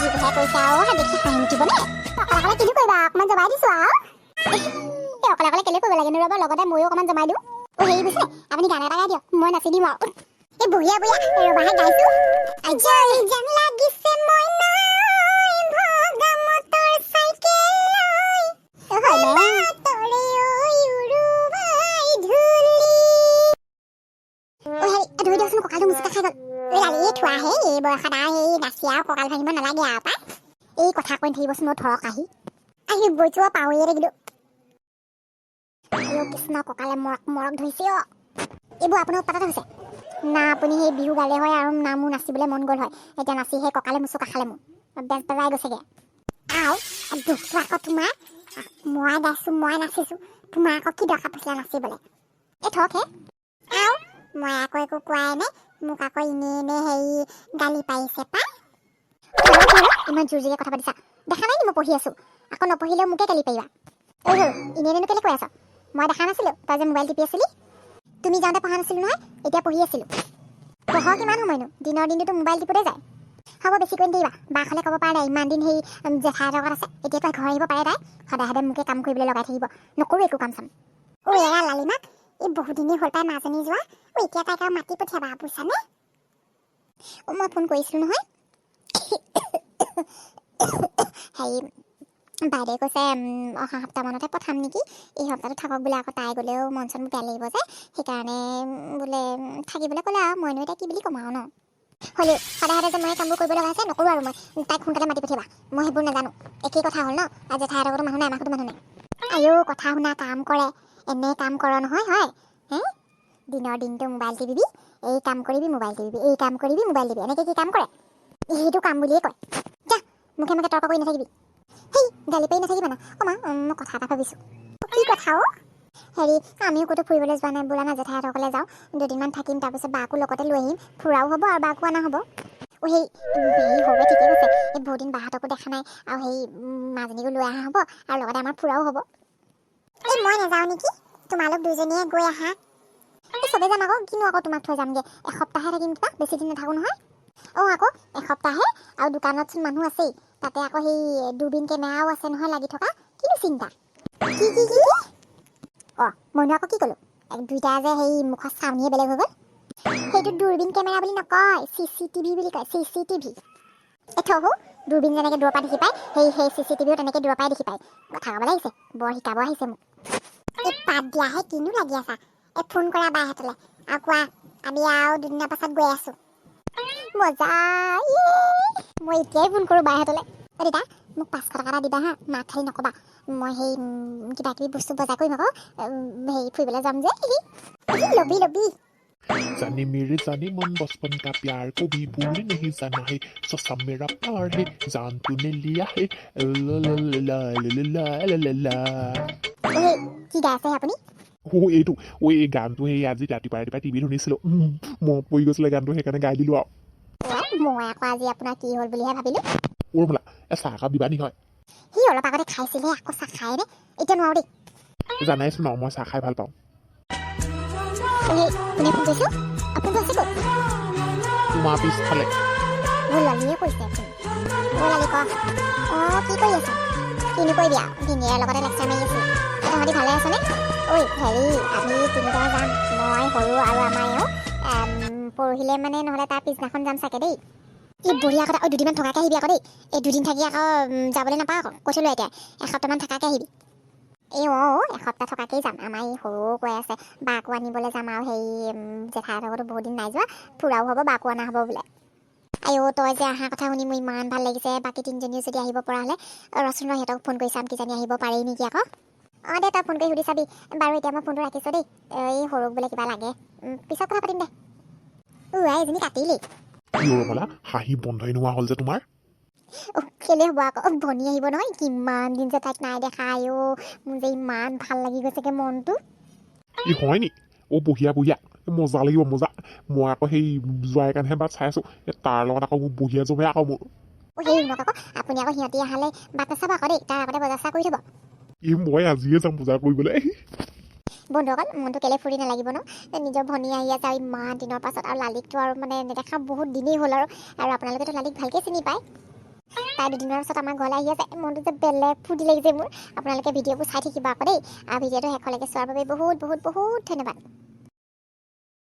যিটোহে কৈছে আৰু দেখি হাঁহি উঠিবনে? অকলে অকলে কিনো কৰিবা, অকণমান জমাই দিছোঁ আৰু অকলে অকলে কেলে কৰিব লাগে ৰ'বা, লগতে ময়ো অকণমান জমাই দিওঁ। হেৰি বুজিছে, আপুনি গান এটা গাই দিয়ক, মই নাচি দিম আৰু। এই বঢ়িয়া বঢ়িয়া, ৰ'বাহে গাইছোঁ। আজৰি যেন লাগিছে মই নাই ভগা মটৰ চাইকেল তৰে উৰুৱাই ধূলি। ধৰি দিয়কচোন, কঁকালটো মুচুকা খাই গ'ল। লালি থোৱাহে, এই বয়সত আৰু সেই নাচি আৰু কঁকাল ভাঙিব নালাগে আৰু পাই। এই কথা কৈ থাকিবচোন মোৰ ধৰক আহি বৈছো পাহৰিয়ে থাকিলোঁ। কৃষ্ণ, কঁকালে মৰক মৰক ধৰিছে অ'। এইবোৰ আপোনাৰ উৎপাততে হৈছে না, আপুনি সেই বিহু গালে হয় আৰু না মোৰ নাচিবলৈ মন গ'ল হয়। এতিয়া নাচি সেই কঁকালে মুচুকা খালে মোৰ বেজ বেজাই গৈছেগে। আও দুখটো আকৌ তোমাৰ, মই গাইছোঁ মই নাচিছোঁ, তোমাৰ আকৌ কি দৰকাৰ পৰিছিলে নাচিবলৈ? এই থকহে আও, মই আকৌ একো কোৱাই নাই, মোক আকৌ এনেই হেৰি গালি পাৰিছে পাই। ইমান জোৰ জোৰে কথা পাতিছা, দেখা নাই নি মই পঢ়ি আছোঁ? আকৌ নপঢ়িলেও মোকে গালি পাৰিবা। এই হ'ল এনেইনো কেলৈ কৈ আছ? মই দেখা নাছিলোঁ তই যে মোবাইল টিপি আছিলি। তুমি যাওঁতে পঢ়া নাছিলোঁ নহয়, এতিয়া পঢ়ি আছিলোঁ। পঢ়ৰ কিমান সময়নো? দিনৰ দিনটোতো মোবাইল টিপোতে যায়। হ'ব বেছি কৈ নিদিবা, বাক হ'লে ক'ব পাৰে নাই ইমান দিন সেই জেঠাইহঁতৰ ঘৰত আছে, এতিয়াতো ঘৰ আহিব পাৰে তাই। সদায় সদায় মোকে কাম কৰিবলৈ লগাই থাকিব, নকৰোঁ একো কাম চাম। এৰা লালিমা, এই বহুত দিনেই হ'ল তাই মাজনী যোৱা। এতিয়া তাইক আৰু মাতি পঠিয়াবা বুজিছানে? মই ফোন কৰিছিলোঁ নহয়। হেৰি, বাইদেৱে কৈছে অহা সপ্তাহমানতে পঠাম নেকি। এই সপ্তাহটো থাকক বোলে, আকৌ তাই গ'লেও মন চন বেয়া লাগিব যে, সেইকাৰণে বোলে থাকিবলৈ ক'লে আৰু মইনো এতিয়া কি বুলি ক'ম আৰু ন। হ'লেও সদায় সদায় যে মই কামবোৰ কৰিব লগা আছে, নকৰোঁ আৰু মই তাইক সোনকালে মাতি পঠিয়াবা। মই সেইবোৰ নাজানো, একেই কথা হ'ল ন। আৰু জেঠাইহঁতৰ ঘৰতো মানুহ নাই, আমাৰ ঘৰতো মানুহ নাই। আইও কথা শুনা, কাম কৰে এনে কাম কৰ নহয় হয় হে? দিনৰ দিনটো মোবাইল টিপিবি, এই কাম কৰিবি মোবাইল টিপিবি, এই কাম কৰিবি মোবাইল টিপিবি, এনেকৈ কি কাম কৰে? সেইটো কাম বুলিয়ে কয়। যা মুখে মুখে তৰ্ক কৰি নাথাকিবি। সেই গালি পাৰি নাথাকিবা না। মা মই কথা এটা ভাবিছোঁ। কি কথা অ'? হেৰি, আমিও ক'তো ফুৰিবলৈ যোৱা নাই, বোলা না জেঠাইহঁতৰ ঘৰলৈ যাওঁ, দুদিনমান থাকিম, তাৰপিছত বাকো লগতে লৈ আহিম, ফুৰাও হ'ব আৰু বাকো অনা হ'ব। সেই হেৰি সৰুৱে ঠিকে কৈছে, এই বহুত দিন বাহঁতকো দেখা নাই, আৰু সেই মাজনীকো লৈ অহা হ'ব, আৰু লগতে আমাৰ ফুৰাও হ'ব। এই মই নাযাওঁ নেকি, তোমালোক দুজনীয়ে গৈ আহা। এই চবেই যাম আকৌ, কিনো আকৌ তোমাক থৈ যামগৈ, এসপ্তাহে থাকিম কিবা, বেছি দিন নাথাকোঁ নহয়। অঁ আকৌ এসপ্তাহে, আৰু দোকানতচোন মানুহ আছেই, তাতে আকৌ সেই দূৰবীণ কেমেৰাও আছে নহয় লাগি থকা, কিনো চিন্তা। কি কি কি কি? অঁ মইনো আকৌ কি ক'লোঁ? দুইটা যে সেই মুখৰ চাউনিয়ে বেলেগ হৈ গ'ল। সেইটো দূৰবীণ কেমেৰা বুলি নকয়, CCTV বুলি কয়, CCTV। এই থহো, দূৰবীণ যেনেকৈ দূৰৰ পৰা দেখি পায়, সেই CCTVও তেনেকৈ দূৰৰ পৰাই দেখি পায়। কথা ক'ব লাগিছে, বৰ শিকাব আহিছে মোক। এই পাত দিয়াহে, কিনো লাগি আছা? এই ফোন কৰা বাহঁতলৈ আৰু কোৱা আমি আৰু দুদিনৰ পাছত গৈ আছোঁ। মজা, মই এতিয়াই ফোন কৰোঁ বাহঁতলৈ। দেতা মোক 500 টকা এটা দিবা হা, মাক খালি নক'বা। মই সেই কিবা কিবি বস্তু বজাৰ কৰিম আকৌ, হেৰি ফুৰিবলৈ যাম যে। লবি লবি। जाने मेरे जाने मन बचपन का प्यार को भी भूल नहीं जाना है ससा मेरा प्यार है जान तूने लिया है ला ला ला ला ला ला ला ला। কি গাই আছে আপুনি? এইটো এই গানটো সেই আজি ৰাতিপুৱা টিভিত শুনিছিলোঁ, মনত পৰি গৈছিলে গানটো, সেইকাৰণে গাই দিলোঁ আৰু। মই আকৌ আজি আপোনাৰ কি হ'ল বুলিহে ভাবিলোঁ। বোলা চাহ একাপ দিবা নি হয়? সি অলপ আগতে খাইছিলেহে, আকৌ চাহ খায়নে? এতিয়া নোৱাৰো দেই। জানাইচোন ন মই চাহ খাই ভাল পাওঁ। কোনে ফোন কৰিছে? আপুনি আছে ক'ত? তোমাৰ পিছফালে। মোৰ লালিয়ে কৈছে আপুনি। লালি ক। অঁ কি কৰি আছা? কিনো কৰিবি আৰু, ভিনিয়াৰ লগতে লেকচাৰ মাৰি আছোঁ। তহঁতি ভালে আছনে? ঐ হেৰি, আমি তিনিটাই যাম, মই সৰু আৰু আমাৰ এওঁ পৰহিলৈ মানে, নহ'লে তাৰ পিছদিনাখন যাম চাগে দেই। এই বঢ়িয়া কথা। দুদিনমান থকাকৈ আহিবি আকৌ দেই। এই দুদিন থাকি আকৌ যাবলৈ নাপাওঁ আকৌ, কৈছিলোঁ এতিয়া এসপ্তাহমান থকাকৈ আহিবি। এই এসপ্তাহ থকাকেই যাম। আমাৰ এই সৰুও কৈ আছে বাকো আনিবলৈ যাম, আৰু সেই জেঠাইহঁতৰ ঘৰতো বহুত দিন নাই যোৱা, ফুৰাও হ'ব বাকো অনা হ'ব বোলে। তই যে অহা কথা শুনি মোৰ ইমান ভাল লাগিছে। বাকী তিনিজনীও যদি আহিব পৰা হ'লে, ৰচোন সিহঁতক ফোন কৰি চাম, কিজানি আহিব পাৰেই নেকি আকৌ। অঁ দে তই ফোন কৰি সুধি চাবি। বাৰু এতিয়া মই ফোনটো ৰাখিছোঁ দেই। এই সৰুক বোলে কিবা লাগে, পিছত কথা পাতিম দে। এজনী কাটিলেই। কিয় বোলা হাঁহি বন্ধই নোহোৱা হ'ল যে তোমাৰ? কেলে হ'ব আকৌ, ভনী আহিব নহয়, কিমান দিন যে তাইক নাই দেখা। মোৰ যে ইমান ভাল লাগি গৈছেগে মনটো। ই হয় নি? বঢ়িয়া বঢ়িয়া, মজা লাগিব মজা। মই আকৌ সেই যোৱাৰ কাৰণেহে বাট চাই আছোঁ, তাৰ লগত আকৌ মোৰ বঢ়িয়া জমে আকৌ মোৰ। হেৰি শুনক আকৌ, আপুনি আকৌ সিহঁতি অহালৈ বাট নাচাব আকৌ দেই, তাৰ আগতে বজাৰ চজাৰ কৰি থ'ব। মই আজিয়ে যাম বজাৰ কৰিবলৈ। বন্ধুসকল, মনটো কেলে ফুৰি নালাগিব ন? নিজৰ ভনী আহি আছে আৰু ইমান দিনৰ পাছত, আৰু লালিকটো আৰু মানে নেদেখা বহুত দিনেই হ'ল আৰু আপোনালোকেতো লালিক ভালকৈ চিনি পায়। তাই দুদিনৰ পিছত আমাৰ ঘৰলৈ আহি আছে মনটো যে বেলেগ ফূৰ্তি লাগিছে মোৰ আপোনালোকে ভিডিঅ'বোৰ চাই থাকিব আকৌ দেই আৰু ভিডিঅ'টো শেষলৈকে চোৱাৰ বাবে বহুত বহুত বহুত ধন্যবাদ